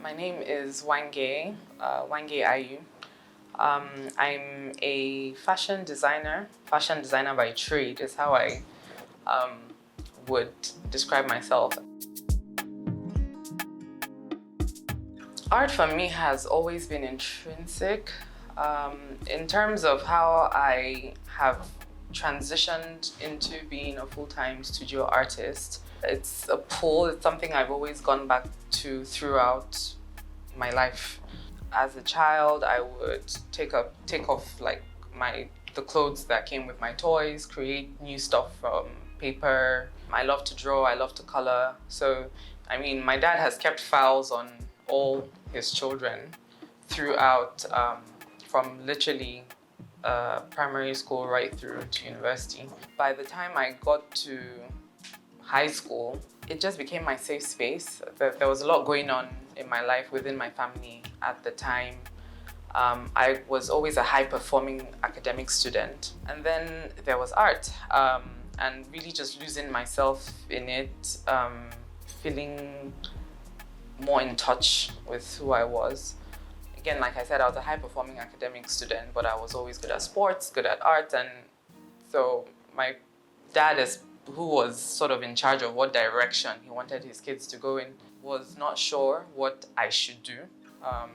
My name is Wanger Ayu. I'm a fashion designer by trade is how I would describe myself. Art for me has always been intrinsic in terms of how I have transitioned into being a full-time studio artist. It's a pull, it's something I've always gone back to throughout my life. As a child, I would take off like the clothes that came with my toys, create new stuff from paper. I love to draw, I love to color. So, I mean, my dad has kept files on all his children throughout, from literally primary school right through to university. By the time I got to high school, it just became my safe space. There was a lot going on in my life within my family at the time. I was always a high-performing academic student. And then there was art, and really just losing myself in it, feeling more in touch with who I was. Again, like I said, I was a high-performing academic student, but I was always good at sports, good at art, and so my dad, who was sort of in charge of what direction he wanted his kids to go in, was not sure what I should do.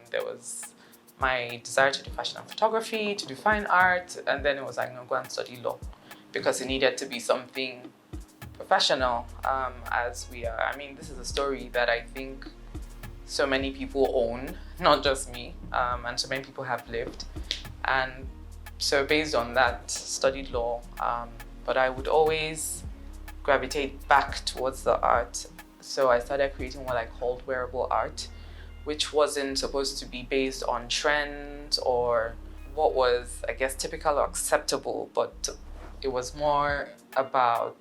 There was my desire to do fashion and photography, to do fine art, and then it was like, no, go and study law, because it needed to be something professional, as we are. I mean, this is a story that I think so many people own, not just me, and so many people have lived. And so based on that, studied law, but I would always gravitate back towards the art. So I started creating what I called wearable art, which wasn't supposed to be based on trends or what was, I guess, typical or acceptable, but it was more about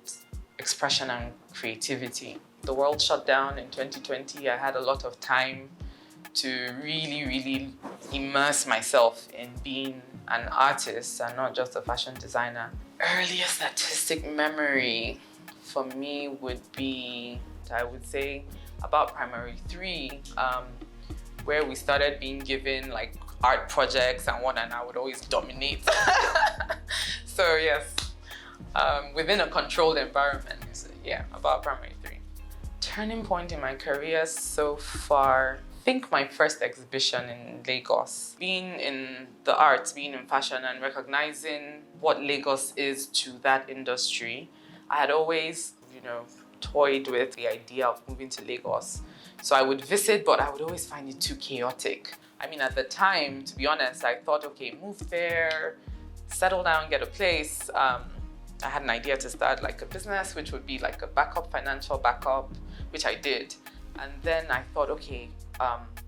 expression and creativity. The world shut down in 2020. I had a lot of time to really immerse myself in being an artist and not just a fashion designer. Earliest artistic memory for me would be, I would say, about primary 3, where we started being given like art projects and I would always dominate. So yes, within a controlled environment, yeah, about primary 3. Turning point in my career so far, I think my first exhibition in Lagos. Being in the arts, being in fashion, and recognizing what Lagos is to that industry, I had always, toyed with the idea of moving to Lagos. So I would visit, but I would always find it too chaotic. I mean, at the time, to be honest, I thought, okay, move there, settle down, get a place. I had an idea to start like a business, which would be like a financial backup, which I did. And then I thought, okay,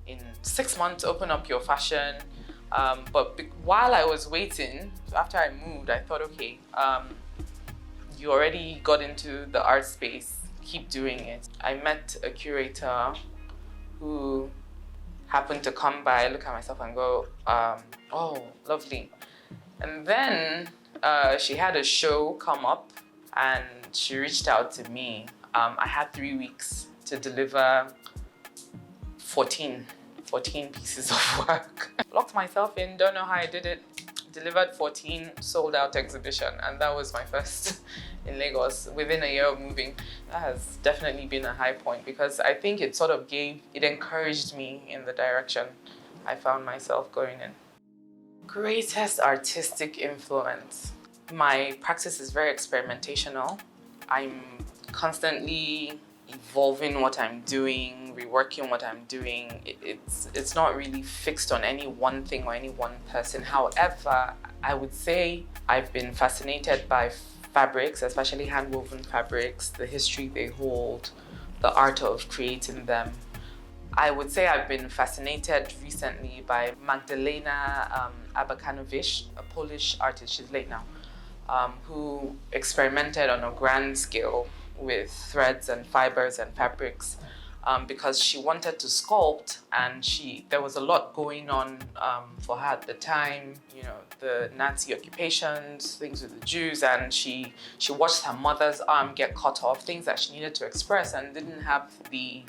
in 6 months, open up your fashion. But while I was waiting, after I moved, I thought, okay, you already got into the art space, keep doing it. I met a curator who happened to come by, look at myself and go, oh, lovely. And then she had a show come up and she reached out to me. I had 3 weeks to deliver 14 pieces of work. Locked myself in, don't know how I did it. Delivered 14 sold out exhibition, and that was my first in Lagos within a year of moving. That has definitely been a high point because I think it sort of encouraged me in the direction I found myself going in. Greatest artistic influence. My practice is very experimentational. I'm constantly evolving what I'm doing, reworking what I'm doing. It's not really fixed on any one thing or any one person. However, I would say I've been fascinated by fabrics, especially hand-woven fabrics, the history they hold, the art of creating them. I would say I've been fascinated recently by Magdalena Abakanowicz, a Polish artist, she's late now, who experimented on a grand scale with threads and fibers and fabrics because she wanted to sculpt, and there was a lot going on for her at the time, the Nazi occupations, things with the Jews, and she watched her mother's arm get cut off, things that she needed to express and didn't have the,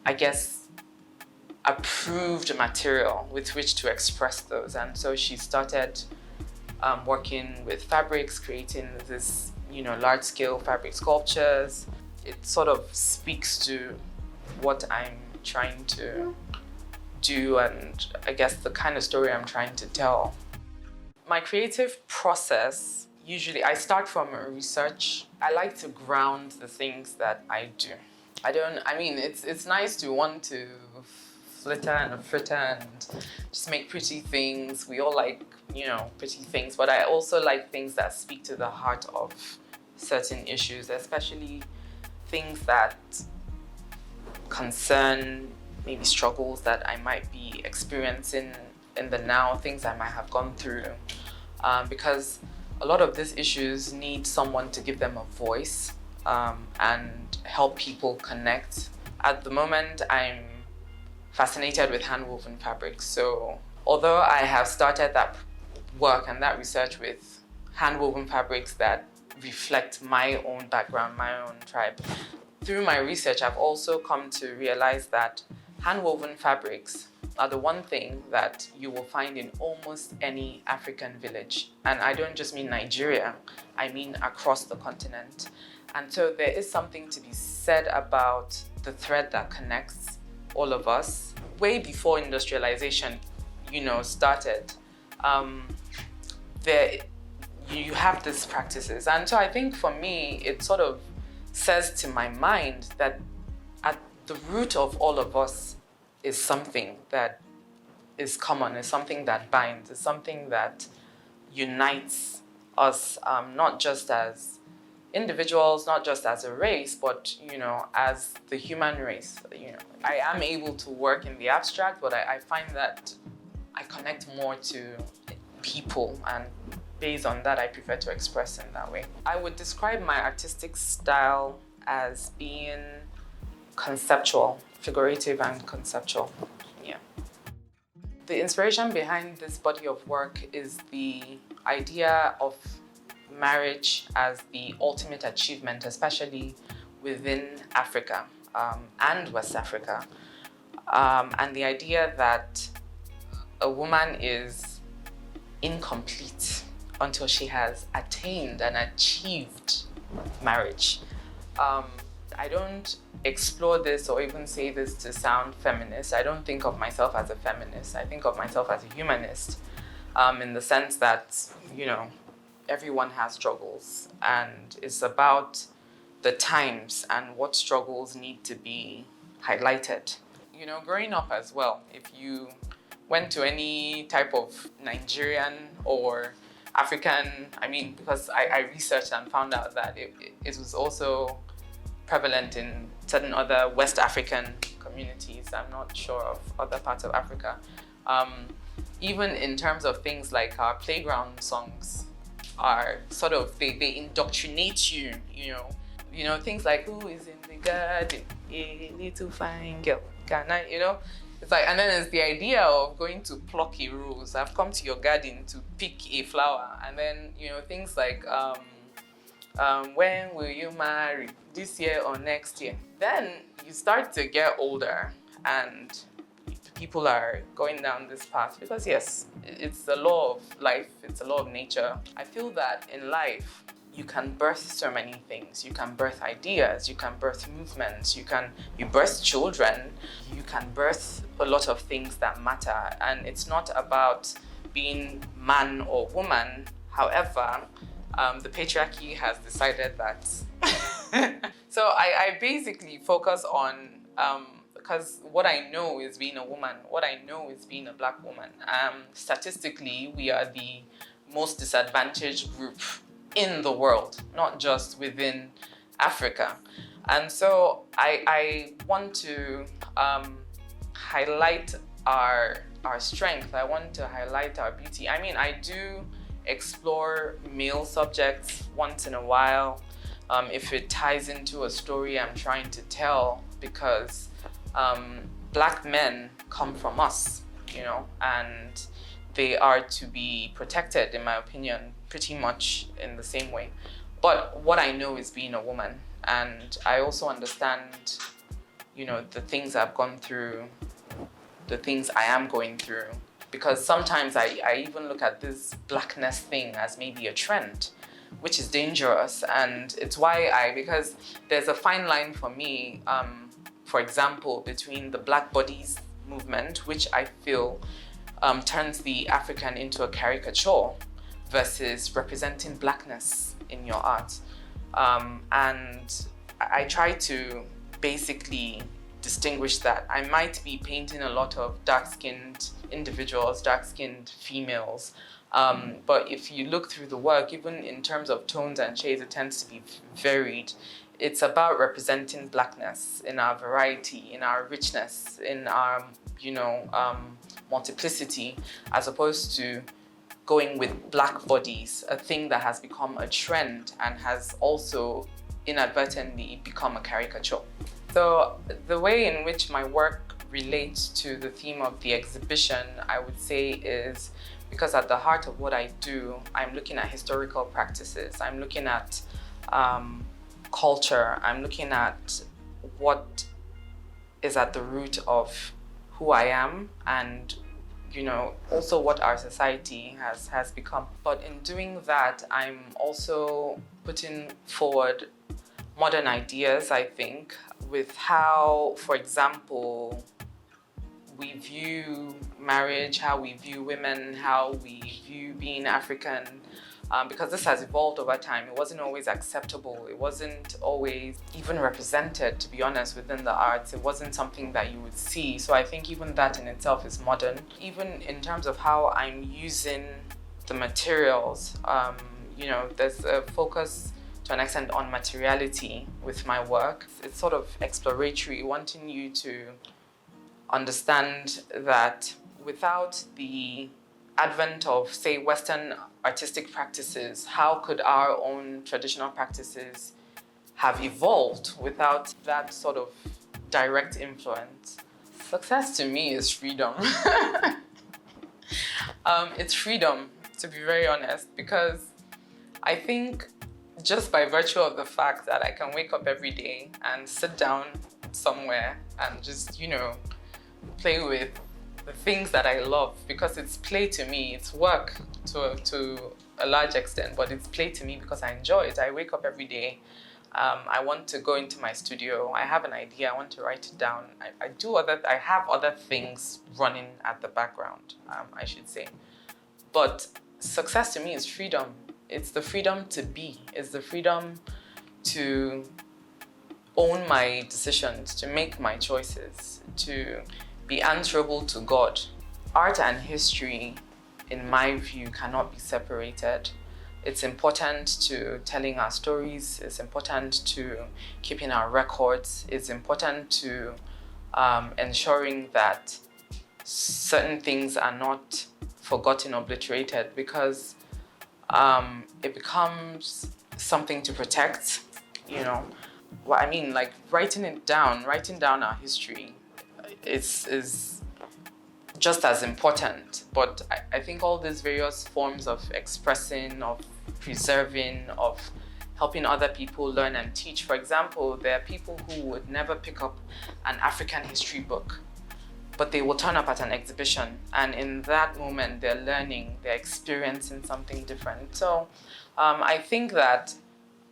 I guess, approved material with which to express those. And so she started working with fabrics, creating this, large-scale fabric sculptures. It sort of speaks to what I'm trying to do and I guess the kind of story I'm trying to tell. My creative process, usually I start from research. I like to ground the things that I do. It's nice to want to flitter and fritter and just make pretty things. We all like, pretty things, but I also like things that speak to the heart of certain issues, especially things that concern maybe struggles that I might be experiencing in the now, things I might have gone through. Because a lot of these issues need someone to give them a voice and help people connect. At the moment, I'm fascinated with handwoven fabrics. So although I have started that work and that research with handwoven fabrics that reflect my own background, my own tribe, through my research, I've also come to realize that handwoven fabrics are the one thing that you will find in almost any African village. And I don't just mean Nigeria, I mean across the continent. And so there is something to be said about the thread that connects all of us. Way before industrialization, started, you have these practices. And so I think for me, it sort of says to my mind that at the root of all of us is something that is common, is something that binds, is something that unites us, not just as individuals, not just as a race, but as the human race. I am able to work in the abstract, but I find that I connect more to people, and based on that, I prefer to express in that way. I would describe my artistic style as being conceptual, figurative and conceptual. Yeah. The inspiration behind this body of work is the idea of marriage as the ultimate achievement, especially within Africa and West Africa. And the idea that a woman is incomplete until she has attained and achieved marriage. I don't explore this or even say this to sound feminist. I don't think of myself as a feminist. I think of myself as a humanist, in the sense that, everyone has struggles, and it's about the times and what struggles need to be highlighted. Growing up as well, if you went to any type of Nigerian or African, because I researched and found out that it was also prevalent in certain other West African communities. I'm not sure of other parts of Africa. Even in terms of things like our playground songs are sort of, they indoctrinate you, things like, who is in the garden? A little fine girl. Can I, It's like, and then there's the idea of going to pluck a rose. I've come to your garden to pick a flower. And then, things like, when will you marry? This year or next year? Then you start to get older and people are going down this path because yes, it's the law of life, it's the law of nature. I feel that in life, you can birth so many things. You can birth ideas, you can birth movements, you birth children, you can birth a lot of things that matter. And it's not about being man or woman. However, the patriarchy has decided that. So I basically focus on, because what I know is being a woman, what I know is being a Black woman. Statistically, we are the most disadvantaged group in the world, not just within Africa. And so I want to highlight our strength. I want to highlight our beauty. I do explore male subjects once in a while, if it ties into a story I'm trying to tell, because Black men come from us, and they are to be protected, in my opinion, pretty much in the same way. But what I know is being a woman, and I also understand, the things I've gone through the things I am going through. Because sometimes I even look at this blackness thing as maybe a trend, which is dangerous. And it's why because there's a fine line for me, for example, between the Black Bodies movement, which I feel turns the African into a caricature, versus representing blackness in your art. And I try to basically distinguish that. I might be painting a lot of dark-skinned individuals, dark-skinned females, but if you look through the work, even in terms of tones and shades, it tends to be varied. It's about representing blackness in our variety, in our richness, in our, multiplicity, as opposed to going with black bodies, a thing that has become a trend and has also inadvertently become a caricature. So the way in which my work relates to the theme of the exhibition, I would say, is because at the heart of what I do, I'm looking at historical practices. I'm looking at culture. I'm looking at what is at the root of who I am, and also what our society has become. But in doing that, I'm also putting forward modern ideas, I think, with how, for example, we view marriage, how we view women, how we view being African, because this has evolved over time. It wasn't always acceptable. It wasn't always even represented, to be honest, within the arts. It wasn't something that you would see. So I think even that in itself is modern. Even in terms of how I'm using the materials, there's a focus to an extent on materiality with my work. It's sort of exploratory, wanting you to understand that without the advent of, say, Western artistic practices, how could our own traditional practices have evolved without that sort of direct influence? Success to me is freedom. It's freedom, to be very honest, because I think just by virtue of the fact that I can wake up every day and sit down somewhere and just, play with the things that I love, because it's play to me, it's work to a large extent, but it's play to me because I enjoy it. I wake up every day, I want to go into my studio, I have an idea, I want to write it down. I have other things running at the background, I should say. But success to me is freedom. It's the freedom to be, it's the freedom to own my decisions, to make my choices, to be answerable to God. Art and history, in my view, cannot be separated. It's important to telling our stories, it's important to keeping our records, it's important to ensuring that certain things are not forgotten, obliterated, because it becomes something to protect, What I mean, like writing down our history is just as important. But I think all these various forms of expressing, of preserving, of helping other people learn and teach. For example, there are people who would never pick up an African history book, but they will turn up at an exhibition, and in that moment they're learning, they're experiencing something different. So I think that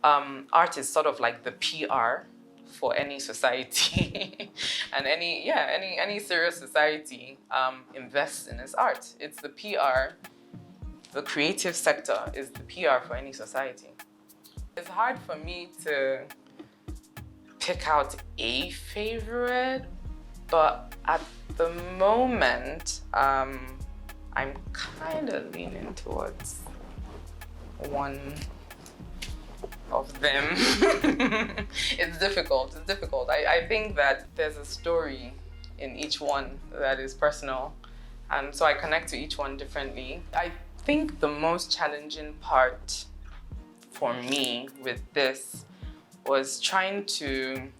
art is sort of like the PR for any society, and any serious society invests in its art. It's the PR. The creative sector is the PR for any society. It's hard for me to pick out a favorite, but at the moment, I'm kind of leaning towards one of them. It's difficult. I think that there's a story in each one that is personal, and so I connect to each one differently. I think the most challenging part for me with this was trying to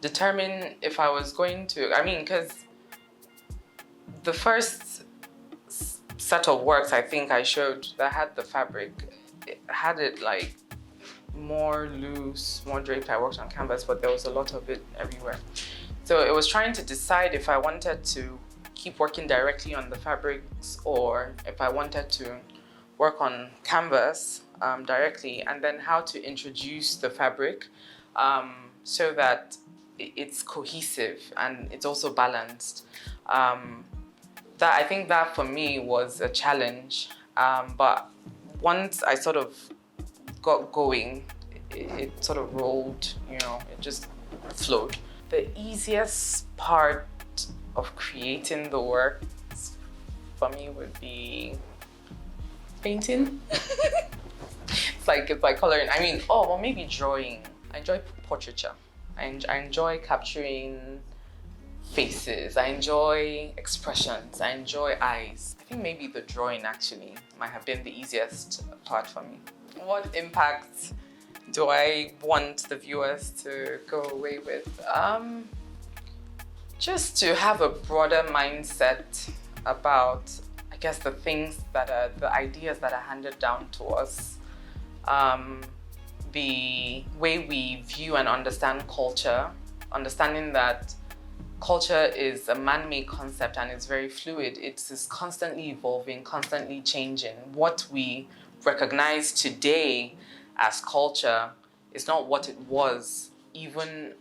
determine if I was going to, because the first set of works I think I showed that had the fabric, it had it like more loose, more draped. I worked on canvas, but there was a lot of it everywhere. So it was trying to decide if I wanted to keep working directly on the fabrics or if I wanted to work on canvas directly, and then how to introduce the fabric so that it's cohesive and it's also balanced. That I think that for me was a challenge, but once I sort of got going, it sort of rolled, it just flowed. The easiest part of creating the work for me would be painting. it's like coloring. I mean, maybe drawing. I enjoy portraiture. I enjoy capturing faces. I enjoy expressions. I enjoy eyes. I think maybe the drawing actually might have been the easiest part for me. What impact do I want the viewers to go away with? Just to have a broader mindset about, I guess, the things that are the ideas that are handed down to us, the way we view and understand culture, understanding that culture is a man-made concept and it's very fluid. It's constantly evolving, constantly changing. What we recognize today as culture is not what it was even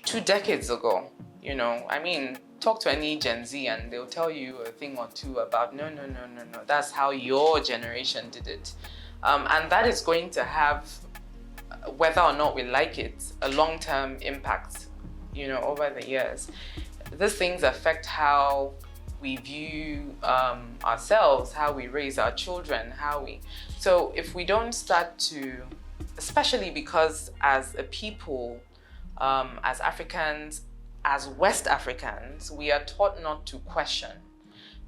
2 decades ago. I mean, talk to any Gen Z and they'll tell you a thing or two about no, that's how your generation did it. And that is going to have, whether or not we like it, a long-term impact, over the years. These things affect how we view ourselves, how we raise our children, So if we don't start to, especially because as a people, as Africans, as West Africans, we are taught not to question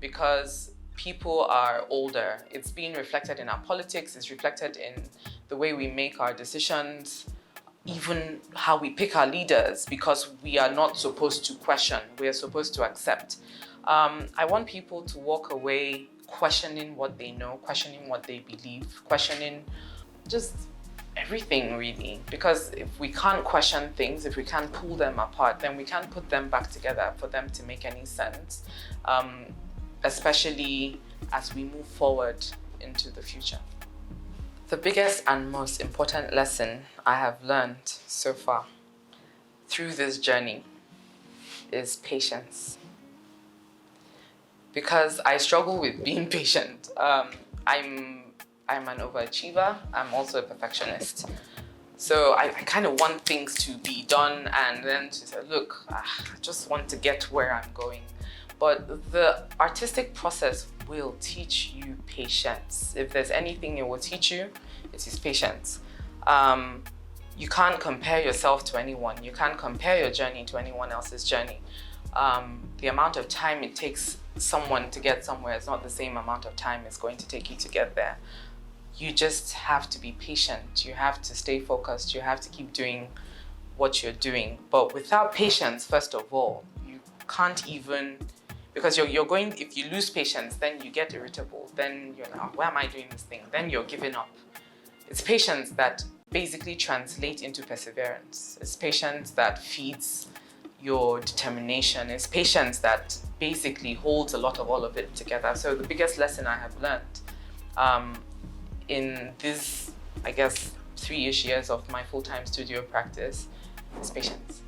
because people are older. It's being reflected in our politics, it's reflected in the way we make our decisions, even how we pick our leaders, because we are not supposed to question, we are supposed to accept. I want people to walk away questioning what they know, questioning what they believe, questioning just everything really. Because if we can't question things, if we can't pull them apart, then we can't put them back together for them to make any sense, especially as we move forward into the future. The biggest and most important lesson I have learned so far through this journey is patience. Because I struggle with being patient. I'm an overachiever. I'm also a perfectionist. So I kind of want things to be done and then to say, look, I just want to get where I'm going. But the artistic process will teach you patience. If there's anything it will teach you, it is patience. You can't compare yourself to anyone. You can't compare your journey to anyone else's journey. The amount of time it takes someone to get somewhere is not the same amount of time it's going to take you to get there. You just have to be patient. You have to stay focused. You have to keep doing what you're doing. But without patience, first of all, you can't even, because you're going, if you lose patience, then you get irritable. Then you're like, oh, why am I doing this thing? Then you're giving up. It's patience that basically translates into perseverance. It's patience that feeds your determination. It's patience that basically holds a lot of all of it together. So the biggest lesson I have learned in this, I guess, 3-ish years of my full-time studio practice is patience.